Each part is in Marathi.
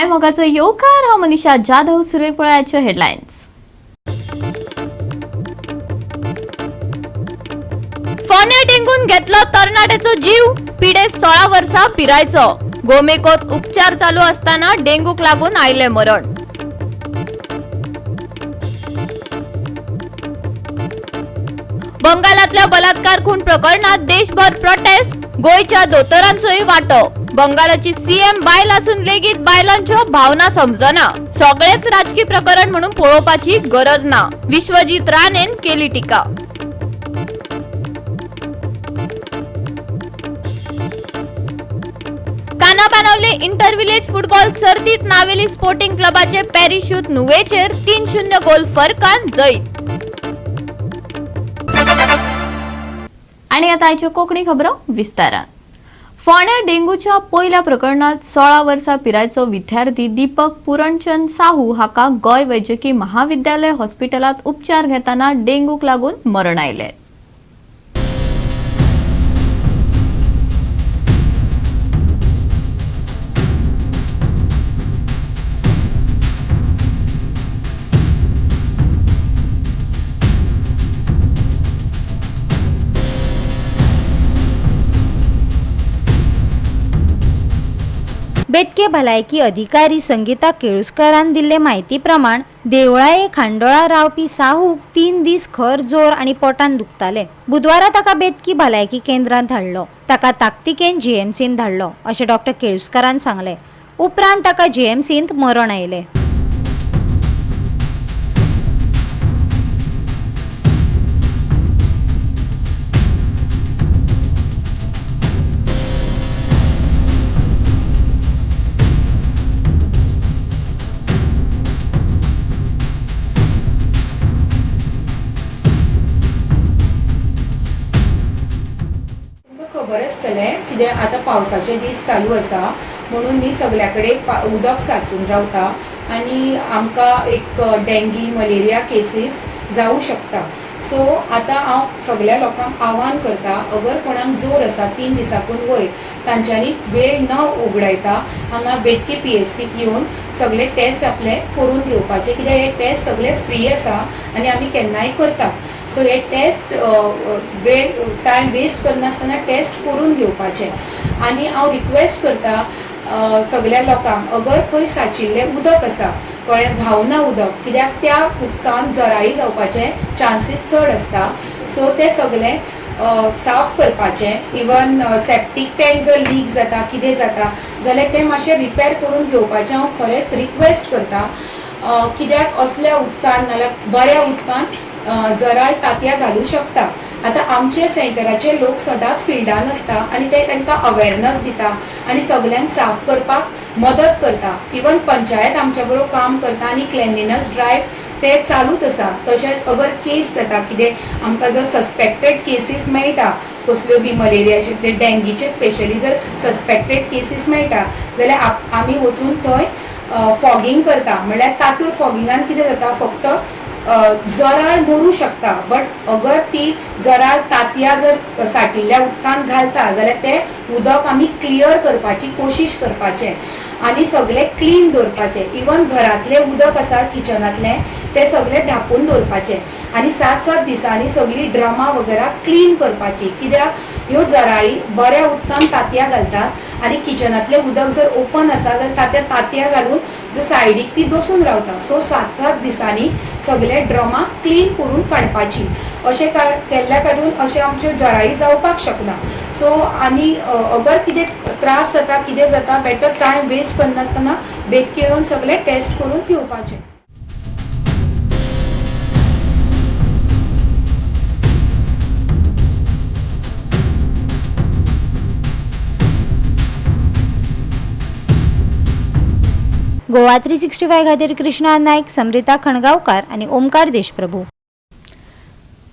हाय मोगाचं येवकार हांव मनीषा जाधव. सुरवे पळयाच्यो हेडलायन्स. फोंड्या डेंगून घेतलो तरणाट्याचो जीव. पिडे 16 वर्सां पिरायचो. गोमेकोत उपचार चालू असताना डेंगूक लागून आयले मरण. बंगालातल्या बलात्कार खून प्रकरणात देशभर प्रोटेस्ट. गोयच्या दोतोरांचोय वांटो. बंगालाची सीएम बायल असून लेगीत बायलांच्यो भावना समजना. सगळेच राजकीय प्रकरण म्हणून पळोवपाची गरज ना. विश्वजीत राणेन केली टिका. कानाबानवले इंटर विलेज फुटबॉल सर्तीत नावेली स्पोर्टिंग क्लबाचे पॅरिशूट नुवेचेर 3-0 गोल फरकान जैत. आणि आता आयच्यो कोंकणी खबरो विस्तारान. फोंड्या डेंगूच्या पहिल्या प्रकरणात 16 वर्सां पिरायचो विद्यार्थी दीपक पुरणचंद साहू हाका गोय वैजकी महाविद्यालय हॉस्पिटलात उपचार घेताना डेंगूक लागून मरण आयले. बेतके भलायकी अधिकारी संगीता केळुस्करान दिल्ले म्हायती प्रमाण देवळाये खांडोळा रावपी साहूक 3 दीस खर जोर आणि पोटान दुखताले. बुधवारा ताका बेतकी भलायकी केंद्रांत धाडलो. ताका ताकतिकेन जीएमसीन धाडलो अशें डॉक्टर केळुस्करान सांगले. उपरांत ताका जीएमसींत मरण आयले. खबर आसतलें कित्याक आतां पावसाचे दीस चालू आसा म्हणून न्ही सगल्या कडेन उदक सांचून रावता आनी आमकां एक डेंगी मलेरिया केसीस जावं शकता. सो आतां हांव सगल्या लोकांक आव्हान करता, अगर कोणाक जोर आसा 3 दिसाकून वयर तांच्यांनी वेळ न उगडायता हांगा बेतके PSCक येवन सगळे टेस्ट आपले करून घेवपाचे. कित्याक हे टेस्ट सगळे फ्री आसा आनी आमी केन्नाय करतात. सो हे टेस्ट वेळ टायम वेस्ट करनासतना टेस्ट करून घेवपाचे. आनी हांव रिक्वेस्ट करता सगळ्या लोकांक, अगर खंय साचिल्लें उदक आसा, कळ्ळें, व्हांवना उदक, कित्याक त्या उदकान जराई जावपाचे चान्सीस चड आसता. सो ते सगळे साफ करपाचे. इवन सेप्टीक टँक जर लीक जाता कितें जाता जाल्यार ते मातशें रिपेर करून घेवपाचें हांव खरेंच रिक्वेस्ट करता. कित्याक असल्या उदकान नाल्यार बऱ्या उदकान जराळ तांतयां घालूं शकता. आतां आमचे सेंटराचे लोक सदांच फिल्डान आसता आनी ते तांकां अवेरनस दिता आनी सगल्यांक साफ करपाक मदत करता. इवन पंचायत आमच्या बरोबर काम करता आनी क्लेनलीनस ड्रायव ते चालूच आसा. तशेंच अगर केस जाता, कितें आमकां जर सस्पेक्टेड केसीस मेळटा कसल्यो बी मलेरियाचे डेंगीचे स्पेशली जर सस्पेक्टेड केसीस मेळटा जाल्यार आमी वचून थंय फॉगिंग करता. म्हणल्यार तातूंत फॉगिंगान कितें जाता, फक्त जराळ मरूं शकता, बट अगर ती जराळ तांतयां जर साठिल्ल्या उदकान घालता जाल्यार ते उदक आमी क्लियर करपाची कोशिश करपाचे आनी सगळे क्लीन दवरपाचे. इवन घरातले उदक आसा किचनातले ते सगळे धापून दवरपाचे आनी 7-7 दिसांनी सगळी ड्रमां वगैरे क्लीन करपाची. कित्याक ह्यो जराळी बऱ्या उदकान तांतयां घालतात आनी किचनातले उदक जर ओपन आसा जाल्यार तांतयां घालून सायडीक ती दसून रावता. सो 7-7 दिसांनी सगळे ड्रमां क्लीन करून काडपाची. अशें केल्ल्या कारणान अशें आमच्यो जराई जावपाक शकना. सो आनी अगर कितें त्रास जाता कितें जाता बेटर टायम वेस्ट करनासतना बेतके येवन सगळे टेस्ट करून घेवपाचे. गोवा 365 खातीर कृष्णा नायक, समृता खणगांवकार आणि ओमकार देशप्रभू.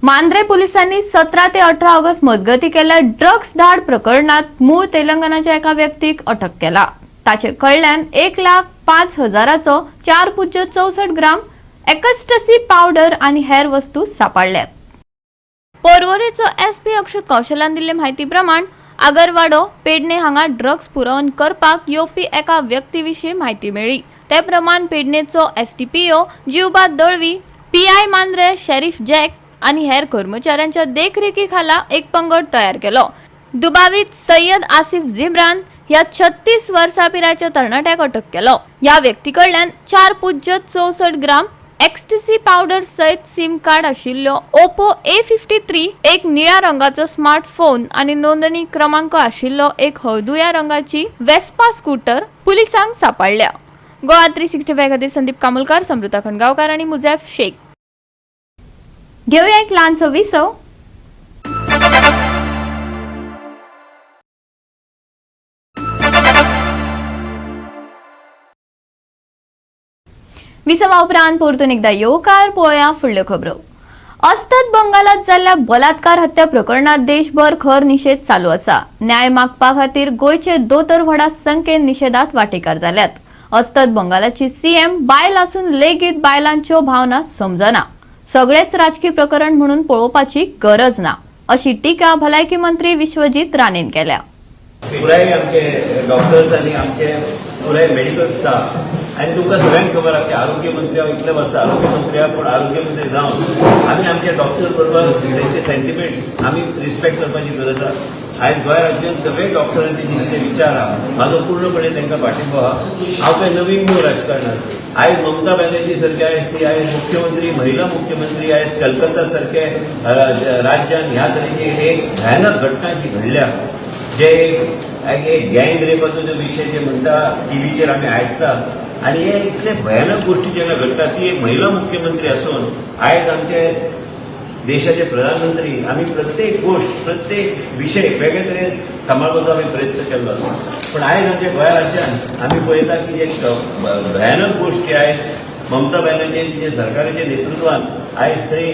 मांद्रे पोलिसांनी 17 ते 18 ऑगस्ट मजगती केल्ल्या ड्रग्स धाड प्रकरणात मूळ तेलंगणाच्या एका व्यक्तीक अटक केला. ताचे कडल्यान 1,05,000चो 4.64 ग्राम एक्स्टसी पावडर आणि हेर वस्तू सापडल्यात. पर्वरेचो SP अक्षत कौशलान दिल्ले म्हायती प्रमाण आगरवाडो पेडणे हांगा ड्रग्स पुरवण करपाक येवपी एका व्यक्तीविशीं म्हायती मेळ्ळी। ते प्रमाण पेडणेचो STPO Jivbad Dalvi, PI Mandre, Sheriff Jack आनी हेर कर्मचाऱ्यांच्या देखरेखी खाला एक पंगड तयार केलो। दुबावीत सय्यद आसिफ जिब्रान ह्या 36 वर्सां पिरायेच्या तरणाट्याक अटक केलो। ह्या व्यक्ती कडल्यान 4.64 ग्राम एक्स्टसी पावडर सयत सिम कार्ड आशिल्लो ओप्पो A53, एक निळ्या रंगाचो स्मार्टफोन आनी नोंदणी क्रमांक आशिल्लो एक हळदुव्या रंगाची वेस्पा स्कूटर पुलिसांक सांपडल्या। गोवा 365 खातीर संदीप कामुलकार, समृता खंडगांवकार आनी मुजैफ शेख। घेऊया एक ल्हानसो विसव। विसवा उपरांत परतून एकदा येवकार पळोवया फुडल्यो खबरो। अस्तंत बंगालात जाल्ल्या बलात्कार हत्या प्रकरणात देशभर खर निषेध चालू आसा। न्याय मागपा खातीर गोंयचे दोतोर व्हडा संख्येन निषेधात वांटेकार जाल्यात। अस्तंत बंगालाची सीएम बायल आसून लेगीत बायलांच्यो भावना समजना, सगळेच राजकीय प्रकरण म्हणून पळोवपाची गरज ना, अशी टिका भलायकी मंत्री विश्वजीत राणेन केल्या। पुराय आमचे डॉक्टर्स आणि आमचे पुराय मेडिकल स्टाफ आणि तुमकां सगळ्यांक खबर आहा की आरोग्य मंत्री हांव इतले वर्सां आरोग्य मंत्री आहा, पूण आरोग्य मंत्री जावन आमी आमच्या डॉक्टर बरोबर तेंचे सेंटिमेंट्स आमी रिस्पेक्ट करपाची गरज आहा। आयज गोंय राज्यांत सगळे डॉक्टरांचे जे कितें विचार आहा म्हाजो पूर्णपणे तांकां पाठिंबो आहा। हांव काय नवीन न्हू राजकारणांत। आयज ममता बॅनर्जी सारखे आयज ती आयज मुख्यमंत्री, महिला मुख्यमंत्री आयज कलकत्ता सारखे राज्यात ह्या तरेची एक भयानक घटना जी घडल्या, जे एक गँग रेपाचो जो विषय जे म्हणटा टीव्हीचेर आमी आयकता आणि हे इतले भयानक गोष्टी जेन्ना घडटा ती एक महिला मुख्यमंत्री असून आयज आमचे देशाचे प्रधानमंत्री आमी प्रत्येक गोष्ट प्रत्येक विषय वेगळे तरेन सांबाळपाचो आमी प्रयत्न केल्लो आसा। पण आयज आमच्या गोंय राज्यांत आमी पळयता की एक भयानक गोष्टी आयज ममता बॅनर्जी सरकाराच्या नेतृत्वान आयज थंय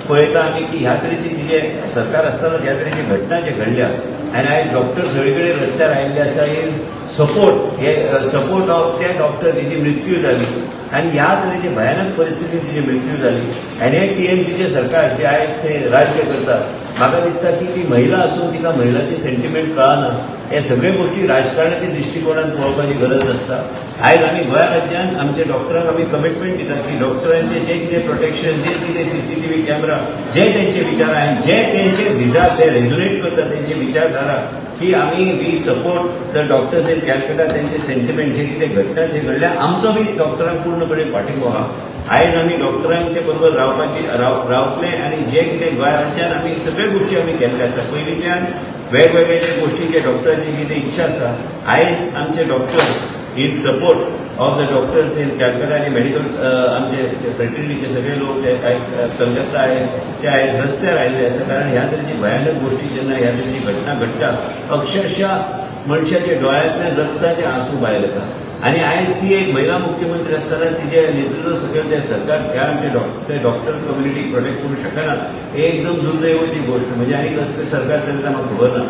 पळयता आमी की ह्या तरेची तिजे सरकार आसतना ह्या तरेची घटना जे घडल्या आनी आयज डॉक्टर सगळीकडे रस्त्यार आयिल्ले आसा हे सपोर्ट ऑफ त्या डॉक्टर तेजी मृत्यू जाली आनी ह्या तरेची भयानक परिस्थितीत तिची मृत्यू जाली आनी हे टीएमसीचे सरकार जे आयज ते राज्य करता म्हाका दिसता की ती महिला असून तिका महिलाची सेंटिमेंट कळना। हे सगळे गोष्टी राजकारणाच्या दृष्टिकोनात पळोवपाची गरज आसता। आयज आमी गोंय राज्यांत आमच्या डॉक्टरांक आमी कमिटमेंट दितात की डॉक्टरांचे जे कितें प्रोटेक्शन, जे कितें CCTV कॅमेरा, जे तेंचे विचार आहेत, जे तेंचे विचार ते रेझोनेट करतात तेंचे विचारधारा की आमी we support the doctors in Calcutta, तेंचे सेंटिमेंट जे कितें घटना जे घडल्या आमचो बी डॉक्टरांक पूर्णपणे पाठिंबो आहा। आयज आमी डॉक्टरांचे बरोबर रावतले आनी जे कितें गोंय राज्यांत आमी सगळे गोष्टी आमी केल्ले आसा। पयलींच्यान वेगवेगळे जे गोष्टींचे डॉक्टरांची कितें इच्छा आसा आयज आमचे doctors in support of the doctors in Calcutta आनी मेडिकल आमचे फ्रेटर्निटीचे सगळे लोक ते आयज कलकत्ता आयज ते आयज रस्त्यार आयिल्ले आसा। कारण ह्या तरेची भयानक गोष्टी जेन्ना ह्या तरेची घटना घडटा अक्षरशः मनशाच्या डोळ्यांतल्यान रक्ताचे आंसू भायर येता आनी आयज ती एक महिला मुख्यमंत्री आसतना तिचे नेतृत्व सकयल ते सरकार ह्या आमचे डॉक्टर कम्युनिटीक प्रोटेक्ट करूंक शकना हे एकदम दुर्दैवाची गोष्ट। म्हणजे आनी कसलें सरकार चलता म्हाका खबर ना।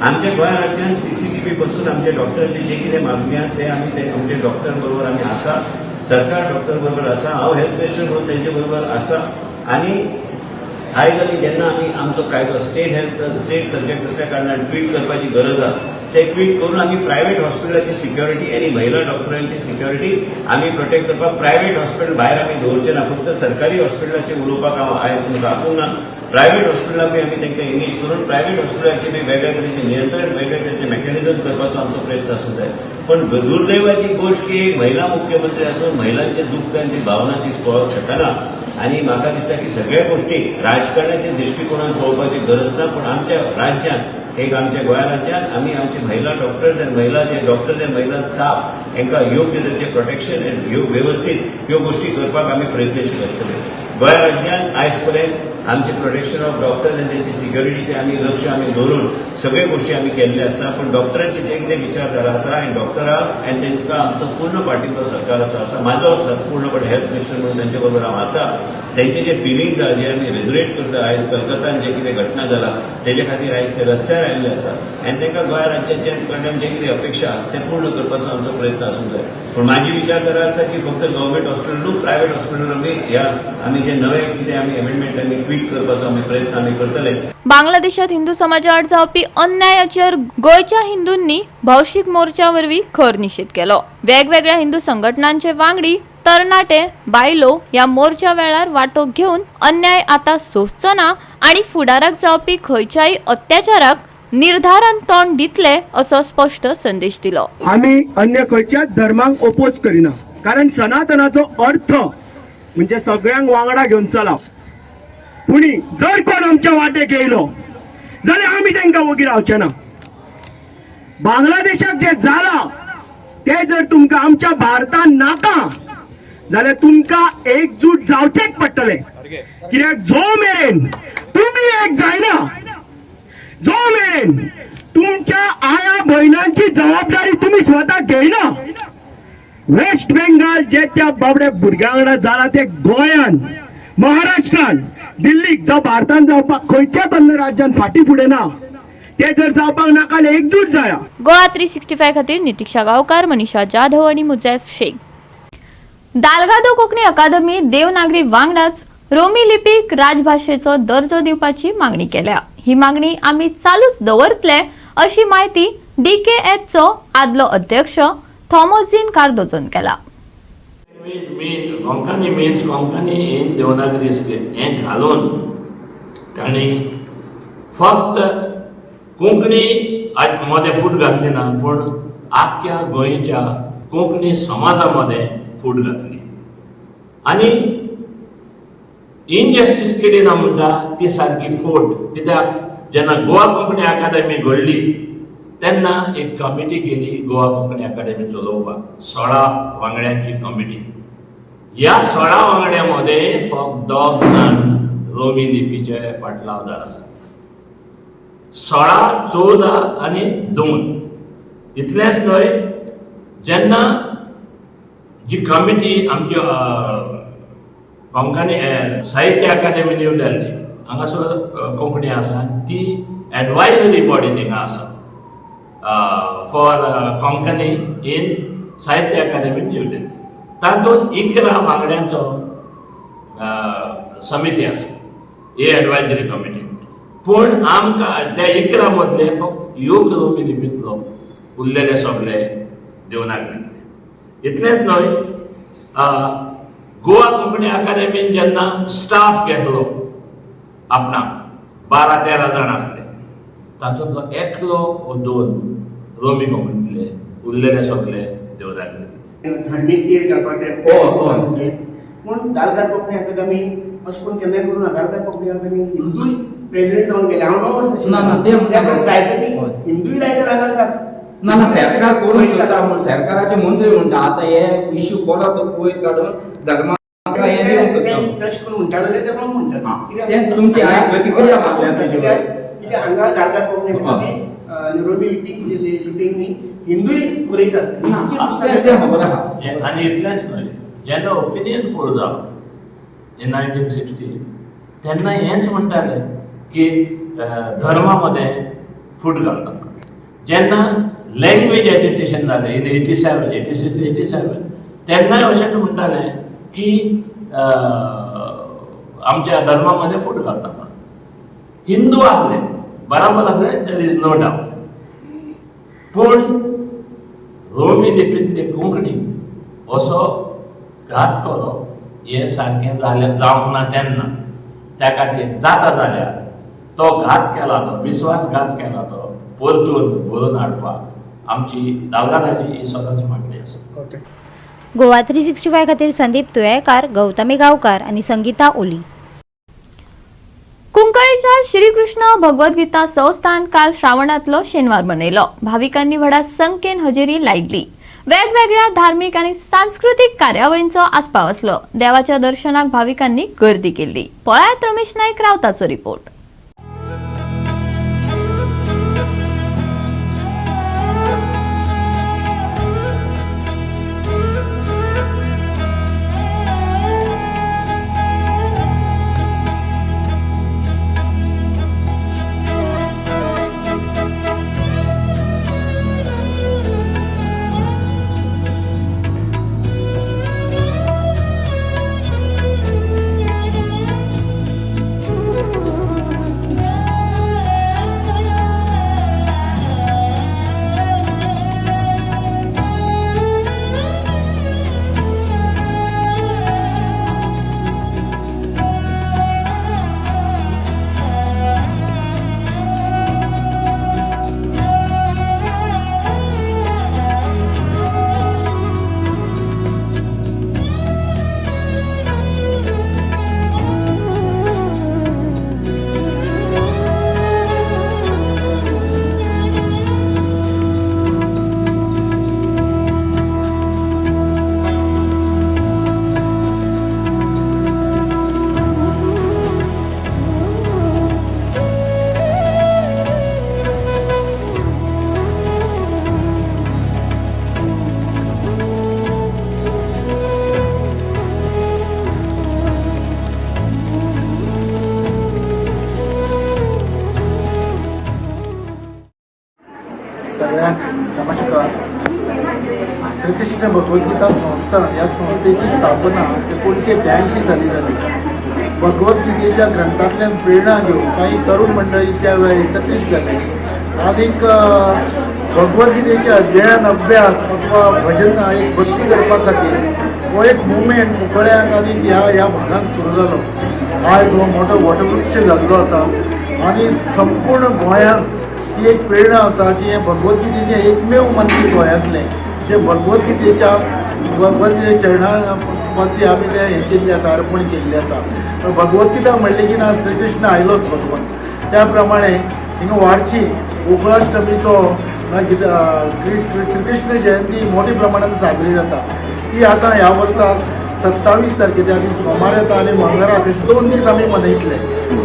आमच्या गोंय राज्यांत CCTV पासून आमचे डॉक्टरांचे जे कितें मागणी आहा ते आमी ते आमचे डॉक्टर बरोबर आमी आसा, सरकार डॉक्टर बरोबर आसा, हांव हेल्थ मिनिस्टर म्हणून तेंचे बरोबर आसा। आनी आयज आमी जेन्ना आमी आमचो कायदो स्टेट सब्जेक्ट असल्या कारणान ट्वीट करपाची गरज आहा ते ट्वीट करून आमी प्रायव्हेट हॉस्पिटलाची सिक्युरिटी आनी महिला डॉक्टरांची सिक्युरिटी आमी प्रोटेक्ट करपाक प्रायव्हेट हॉस्पिटल भायर आमी दवरचे ना। फक्त सरकारी हॉस्पिटलाचेर उलोवपाक हांव आयज तुमकां आखूंक ना। प्रायव्हेट हॉस्पिटलाकूय आमी तांकां एंगेज करून प्रायव्हेट हॉस्पिटलाचेर बी वेगळ्या तरेचे नियंत्रण वेगळ्या तरेचे मेकॅनिझम करपाचो आमचो प्रयत्न आसूंक जाय। पण दुर्दैवाची गोष्ट की एक महिला मुख्यमंत्री आसून महिलांचे दुःख आनी ती भावना ती पळोवंक शकना आनी म्हाका दिसता की सगळ्या गोष्टी राजकारणाच्या दृष्टिकोनान पळोवपाची गरज ना। पण आमच्या राज्यांत एक आमच्या गोंय राज्यांत आमी आमचे महिला डॉक्टर्स आनी महिला जे डॉक्टर्स आनी महिला स्टाफ हांकां योग्य तरेचे प्रोटेक्शन आनी व्यवस्थीत ह्यो गोष्टी करपाक आमी प्रयत्नशील आसतले। गोंय राज्यांत आयज पर्यंत आमचे प्रोटेक्शन ऑफ डॉक्टर्स आनी तेंची सिक्युरिटीचे आमी लक्ष आमी दवरून सगळे गोष्टी आमी केल्ले आसा। पण डॉक्टरांचे जे कितें विचारधारा आसा आनी डॉक्टरांक आनी तांकां आमचो पूर्ण पाठिंबो सरकाराचो आसा। म्हाजो पूर्णपणे हेल्थ मिनिस्टर म्हणून तांचे बरोबर हांव आसा तेंचे जे फिलिंग्स आहा जे आमी रेजुलेट करता आयज कलकत्तान जे कितें घटना जाला तेजे खातीर आयज ते रस्त्यार आयिल्ले आसा आनी तांकां गोंय राज्याचे कडल्यान जे कितें अपेक्षा ते पूर्ण करपाचो आमचो प्रयत्न आसूंक जाय. पूण म्हाजी विचारधारा आसा की फक्त गव्हर्मेंट हॉस्पिटल प्रायव्हेट हॉस्पिटल आमी जे नवे कितें आमी एमेंडमेंट आमी ट्वीट करपाचो आमी प्रयत्न आमी करतले. बांगलादेशात हिंदू समाजा आड जावपी अन्यायाचेर गोंयच्या हिंदूंनी भौशीक मोर्चा वरवीं खर निशेध केलो. वेगवेगळ्या हिंदू संघटनांचे वांगडी तरणाटे बायलो या मोर्चा वेळार वांटो घेवन अन्याय आता सोंसचो ना आनी फुडाराक जावपी खंयच्याय अत्याचाराक निर्धारान तोंड दितले असो स्पष्ट संदेश दिलो. आम्ही अन्य खंयच्याच धर्मांक ओपोज करिना, कारण सनातनाचो अर्थ म्हणजे सगळ्यांक वांगडा घेवन चलप. पुणी जर कोण आमच्या वाटेक येयलो जाल्यार आमी तांकां वगीर रावचे ना. बांगलादेशाक जे जाला ते जर तुमकां आमच्या भारतान नाका जाल्यार तुमकां एकजूट जावचेच पडटले. कित्याक जो मेरेन तुम्ही एक जायना, जो मेरेन तुमच्या आया भयणांची जबाबदारी तुम्ही स्वतः घेयना, वेस्ट बेंगाल जे त्या बाबड्या भुरग्यां वांगडा जाला ते गोंयान, महाराष्ट्रान, दिल्लीक जावं भारतान जावपाक खंयच्याच अन्य राज्यान फाटी फुडें ना. ते जर जावपाक नाका जाल्यार एकजूट जाया. गोवा 365 खातीर नितीक्षा गांवकार, मनीषा जाधव आणि मुजैफ शेख. दालगादो कोंकणी अकादमी देवनागरी वांगडाच रोमी लिपीक राजभाषेचो दर्जो दिवपाची मागणी केल्या. ही मागणी आमी चालूच दवरतले अशी माहिती DKHचो आदलो अध्यक्ष थॉमोझीन कार्दोजोन केला. कोंकणी मिन्स कोंकणी इन देवनागरी हें घालून तांणी फक्त कोंकणी मध्ये फूट घातली ना, पूण आख्या गोंयच्या कोंकणी समाजामध्ये फूट घातली आनी इनजस्टीस केली ना म्हणटा ती सारकी फोट. कित्याक जेन्ना गोवा कोंकणी अकादमी घडली तेन्ना एक कमिटी केली गोवा कोंकणी अकादमी चलोवपाक, 16 वांगड्यांची कमिटी. ह्या 16 वांगड्यामध्ये फक्त 2 जाण रोमी लिपीचे पाटलावदार आसात. 16, 14 आनी 2 इतलेंच न्हय, जेन्ना जी कमिटी आमची कोंकणी साहित्य अकादमी न्यू दिल्ली हांगासर कोंकणी आसा, ती एडवायजरी बॉडी थिंगा आसा फॉर कोंकणी इन साहित्य अकादमी न्यू दिल्ली. तातूंत 11 वांगड्यांचो समिती आसा ही एडवायजरी कमिटी. पूण आमकां त्या 11 मदले फक्त योग रोमी लिपींतलो उरलेले सगळे देवनागरींतले. इतलेंच न्हय, गोवा कोंकणी अकादमीन जेन्ना स्टाफ घेतलो आपणाक 12-13 जाण आसले, तातूंतलो एकलो वा 2 रोमी कोंकणीतले, उरलेले सगळे देवनागरींतले. धार्मीक तीर घालपाक पूण दालगाद कोंकणी अकादमी अशें करून केन्नाय करूं ना. दालगाद कोंकणी अकादमी हिंदूय प्रेसिडेंट जावन गेले. हांव हिंदूय रायटर हांगा आसात. ना सरकार करून शकता म्हण सरकाराचे मंत्री म्हणटा आतां हे इश्यू परत वयर काडून धर्माक हे दिवंक शकता. तशें करून म्हणटा जाल्यार ते पण म्हणटात. तेंच तुमची हांवें प्रतिक्रिया मागल्या ताचे वयर. कित्याक हांगा दालगाद कोंकणी अकादमी रोमी लिपींनी हिंदूय बरयतात. तें खबर आहा. आनी इतलेंच न्हय, जेन्ना ओपिनियन पोल जालो इन 1960 तेन्ना हेंच म्हणटाले की धर्मामध्ये फूट घालता. जेन्ना लँग्वेज एज्युकेशन जालें इन 87, 86, 87 तेन्नाय अशेंच म्हणटाले की आमच्या धर्मामध्ये फूट घालता. हिंदू आसले बराबर आसले, देर इज नो डावट. पूण रोमी लिपींतली कोंकणी असो घात करप हें सारकें जावंक ना. तेन्ना त्या खातीर जाता जाल्यार तो घात केला, तो विश्वासघात केला तो परतून भरून हाडपाक आमची दालगादाची ही सदांच मागणी आसा. गोवा 365 खातीर संदीप तुयेकार, गौतमी गांवकार आणि संगीता ओली. कुंकळीच्या श्रीकृष्ण भगवद्गीता संस्थान काल श्रावणातलो शेनवार मनयलो. भाविकांनी व्हडा संख्येन हजेरी लायिल्ली. वेगवेगळ्या धार्मीक आणि सांस्कृतिक कार्यावळींचो आस्पाव आसलो. देवाच्या दर्शनाक भाविकांनी गर्दी केल्ली. पळयात रमेश नायक रावताचो रिपोर्ट. श्रीकृष्ण भगवद्गीता संस्थान या संस्थेची स्थापना 1982 साली झाली. भगवद्गीतेच्या ग्रंथातल्यान प्रेरणा घेऊन काही तरुण मंडळी त्यावेळी एकत्रित झाले आणि भगवद्गीतेचे अध्ययन अभ्यास अथवा भजन एक भक्ती करपा खातीर हो एक मुवमेंट मुकळ्याक आनी ह्या भागात सुरू जालो. आयज हो मोठो वटवृक्ष जाल्लो आसा आनी संपूर्ण गोंयांत ही एक प्रेरणा आसा की हे भगवद्गीतेचे एकमेव मंदिर गोंयांतलें जे भगवद्गीतेच्या चरणा पासी आमी ते हें केल्लें आसा, अर्पण केल्लें आसा. भगवद्गीता म्हणलें की ना श्रीकृष्ण आयलोच भगवान. त्या प्रमाणे हिंगा वार्षिक गोकुळाष्टमीचो श्रीकृष्ण जयंती मोठ्या प्रमाणात साजरी जाता. ती आतां ह्या वर्साक 27 तारखे त्या दीस सोमार येता आनी मंगळार अशे 2 दीस आमी मनयतले.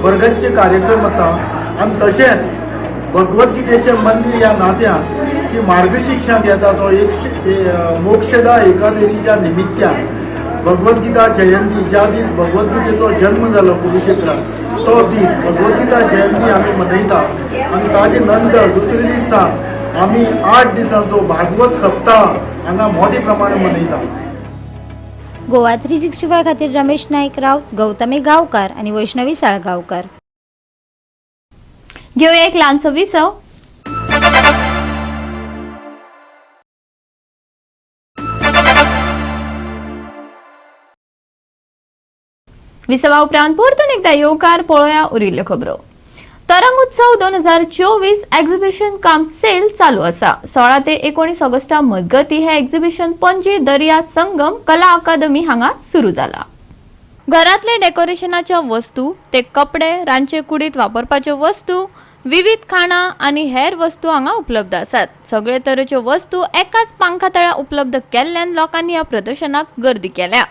वर्गाचे कार्यक्रम आसा आनी तशेंच भगवद्गीतेचे मंदिर ह्या नात्यान की मार्गशिक्षाक येता तो मोक्षदा एकादशीच्या निमित्यान भगवद्गीता जयंती ज्या दीस भगवद्गीतेचो जन्म जालो कुरुक्षेत्रात तो दीस भगवद्गीता जयंती आमी मनयता आनी ताजे नंतर दुसरे दिसान आमी 8 दिसांचो भागवत सप्ताह हांगा मोठ्या प्रमाणात मनयता. गोवा 365 खातीर रमेश नाईक राव, गौतमी गांवकार आणि वैष्णवी साळगांवकार. घेऊया एक ल्हानसो विसव. विसवा उपरांत परतून एकदा येवकार पळोवया उरिल्ल्यो खबरो. तरंग उत्सव 2024 एक्झिबिशन कम सेल चालू आसा. 16 ते 19 ऑगस्टा मजगती हे एक्झिबिशन पणजी दर्या संगम कला अकादमी हांगा सुरू जाला. घरातले डेकोरेशनाच्या वस्तू ते कपडे, रांदचे कुडीत वापरपाच्यो वस्तू, विविध खाणा आणि हेर वस्तू हांगा उपलब्ध आसात. सगळे तरेच्यो वस्तू एकाच पांखा तळ्या उपलब्ध केल्ल्यान लोकांनी ह्या प्रदर्शनाक गर्दी केल्या.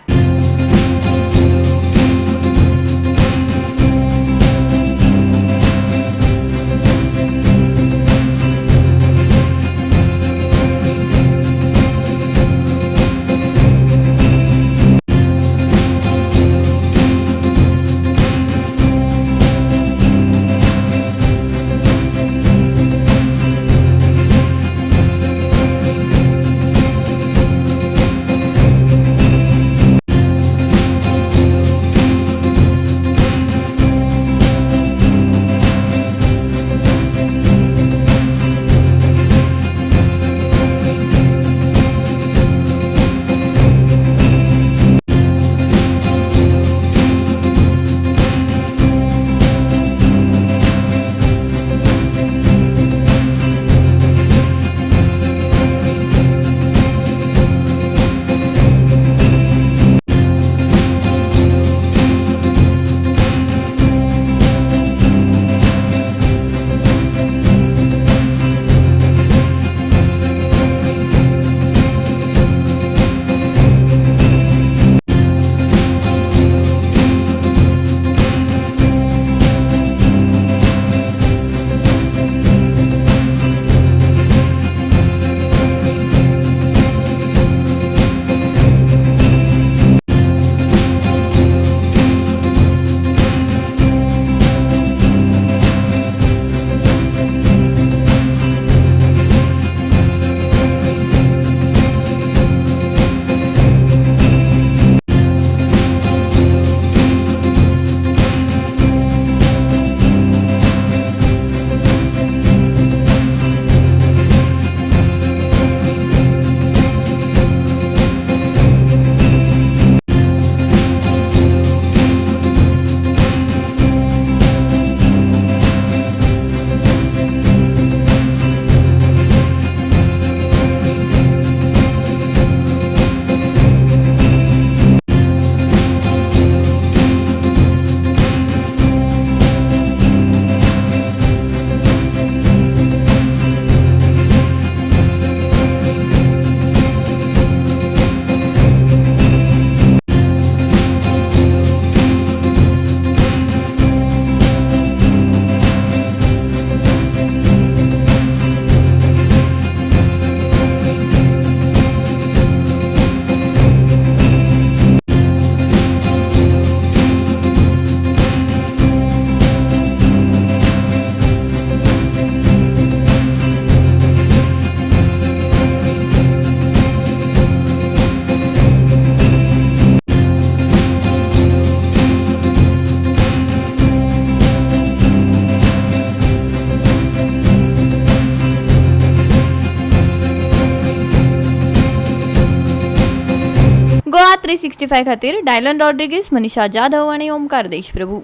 365 खातीर डायलन रॉड्रिगीस, मनीषा जाधव आणि ओमकार देशप्रभू.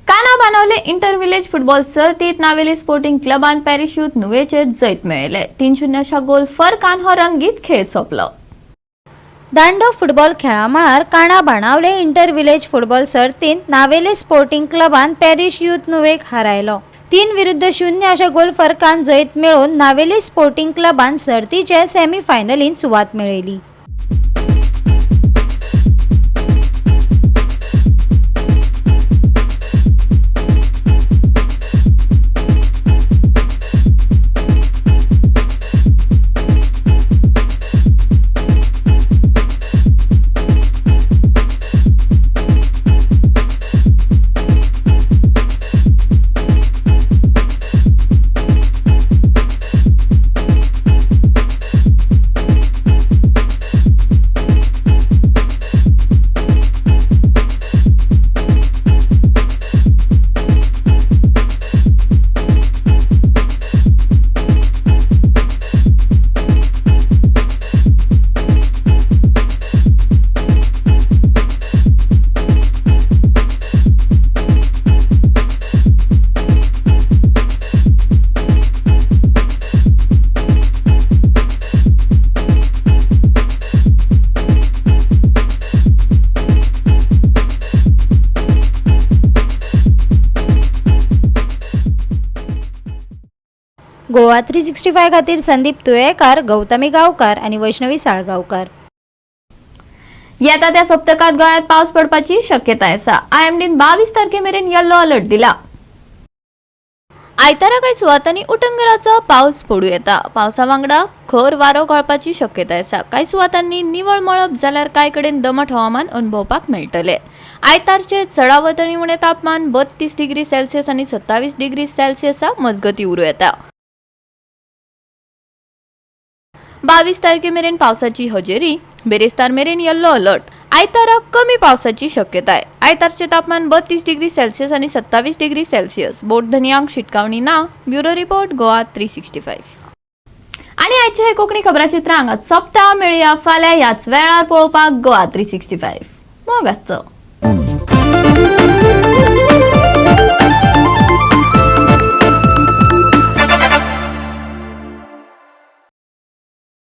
काना बांदवले इंटर विलेज फुटबॉल सर्तीत नावेली स्पोर्टिंग क्लबान पॅरिस यूथ नुवेचेर जैत मेळयले. 3-0 अशा गोल फरकान हो रंगीत खेळ सोंपलो. दांडो फुटबॉल खेळामळार काणा बाणावले इंटर विलेज फुटबॉल सर्तींत नावेले स्पोर्टिंग क्लबान पॅरिस यूथ नुवेक हारायलो. 3-0 अशा गोल फरकान जैत मेळोवन नावेली स्पोर्टिंग क्लबान सर्तीचे सेमी फायनलींत सुवात मेळयली. गोवा 365 खातीर संदीप तुयेकार, गौतमी गांवकार आणि वैष्णवी साळगांवकार. येता त्या सप्तकात गोंयांत पावस पडपाची शक्यताय आसा. IMDन 22 तारखेमेरेन येल्लो अलर्ट दिला. आयतारा कांय सुवातांनी उटंगराचो पावस पडूं येता. पावसा वांगडा खर वारो गळपाची शक्यताय आसा. कांय सुवातांनी निवळ मळब जाल्यार कांय कडेन दमट हवामान अनुभवपाक मेळटले. आयतारचे चडावतणी उणें तापमान 32 डिग्री सेल्सियस आणि 27 डिग्री सेल्सियसा मजगती उरूं येता. 22 तारखेमेरेन पावसाची हजेरी. बेरेस्तार मेरेन येल्लो अलर्ट. आयतारा कमी पावसाची शक्यताय. आयतारचे तापमान 32 डिग्री सेल्सियस आणि 27 डिग्री सेल्सियस. बोटधन्यांक शिटकावणी ना. Bureau report Goa 365. आणि आजचे हे कोकणी खबराचित्र हांगाच सोंपता. मेळुया फाल्यां ह्याच वेळार पळोवपाक गोवा 365. मोग आसचो.